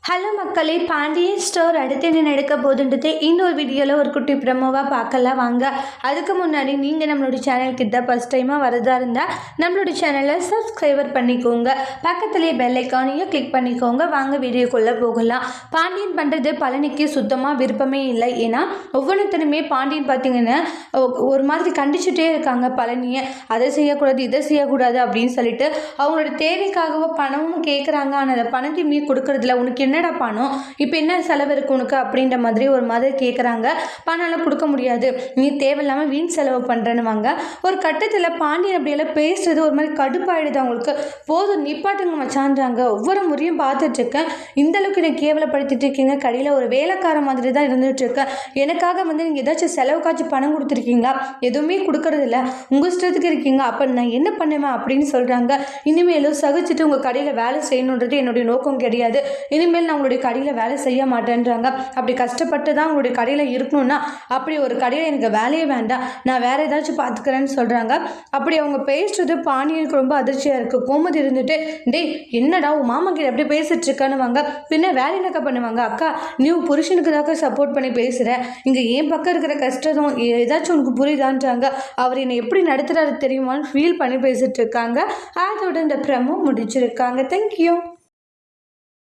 Hello மக்களே, Pandian store அடுத்து என்ன நடக்க போகுதுன்றது இன்னொரு வீடியோவில் ஒரு குட்டி ப்ரமோவாக பார்க்கலாம் வாங்க. அதுக்கு முன்னாடி நீங்கள் நம்மளோட சேனலுக்கு தான் ஃபஸ்ட் டைமாக வரதா இருந்தால் நம்மளோட சேனலை சப்ஸ்கிரைபர் பண்ணிக்கோங்க. பக்கத்துலேயே பெல் ஐக்கானையும் கிளிக் பண்ணிக்கோங்க. வாங்க வீடியோக்குள்ளே போகலாம். பாண்டியன் பண்ணுறது பழனிக்கு சுத்தமாக விருப்பமே இல்லை. ஏன்னா ஒவ்வொருத்தருமே பாண்டியன் பார்த்திங்கன்னா ஒரு மாதிரி கண்டிச்சுட்டே இருக்காங்க பழனியை. அதை செய்யக்கூடாது இதை செய்யக்கூடாது அப்படின்னு சொல்லிட்டு அவங்களோட தேவைக்காகவோ பணமும் கேட்குறாங்க. ஆனால் அந்த பணத்தையும் நீ கொடுக்குறதுல உனக்கு என்னடா பணம், இப்போ என்ன செலவு இருக்கு உனக்கு அப்படின்ற மாதிரி ஒரு மாதிரி கேட்குறாங்க. பணம்லாம் கொடுக்க முடியாது, நீ தேவையில்லாமல் வீண் செலவு பண்ணுறேன்னுவாங்க. ஒரு கட்டத்தில் பாண்டியன் அப்படியெல்லாம் பேசுறது ஒரு மாதிரி கடுப்பாயிடுது அவங்களுக்கு. போதும் நிப்பாட்டுங்க மச்சான்றாங்க. ஒவ்வொரு முறையும் பார்த்துட்ருக்கேன், இந்த அளவுக்கு என்னை கேவலப்படுத்திட்டு இருக்கீங்க. கடையில் ஒரு வேலைக்கார மாதிரி தான் இருந்துட்டு இருக்கேன். எனக்காக நீங்கள் ஏதாச்சும் செலவுக்காச்சும் பணம் கொடுத்துருக்கீங்களா? எதுவுமே கொடுக்கறது இல்லை, உங்கள் இஷ்டத்துக்கு இருக்கீங்க. அப்போ நான் என்ன பண்ணுவேன் அப்படின்னு சொல்கிறாங்க. இனிமேலும் சகிச்சுட்டு உங்கள் கடையில் வேலை செய்யணுன்றது என்னுடைய நோக்கம் கிடையாது. இனிமேல் நான் உங்களுடைய கடையில் வேலை செய்ய மாட்டேன்றாங்க. அப்படி கஷ்டப்பட்டு தான் உங்களுடைய கடையில் இருக்கணும்னா அப்படி ஒரு கடையில் எனக்கு வேலையே வேண்டாம், நான் வேறு ஏதாச்சும் பார்த்துக்கிறேன்னு சொல்கிறாங்க. அப்படி அவங்க பேசுறது பாண்டியனுக்கு ரொம்ப அதிர்ச்சியாக இருக்குது. கோமதி இருந்துட்டு, டேய் என்னடா உன் மாமா கிட்ட எப்படி பேசிட்டு இருக்கானுவாங்க, பின்ன வேலை என்னக்கா பண்ணுவாங்க? அக்கா நீ புருஷனுக்கு தாக்க சப்போர்ட் பண்ணி பேசுகிற, இங்கே என் பக்கம் இருக்கிற கஷ்டம் ஏதாச்சும் உனக்கு புரியுதான்றாங்க. அவர் என்னை எப்படி நடத்துகிறாரு தெரியுமான்னு ஃபீல் பண்ணி பேசிட்டு இருக்காங்க. அதோட இந்த ப்ரமோ முடிச்சிருக்காங்க. தேங்க்யூ.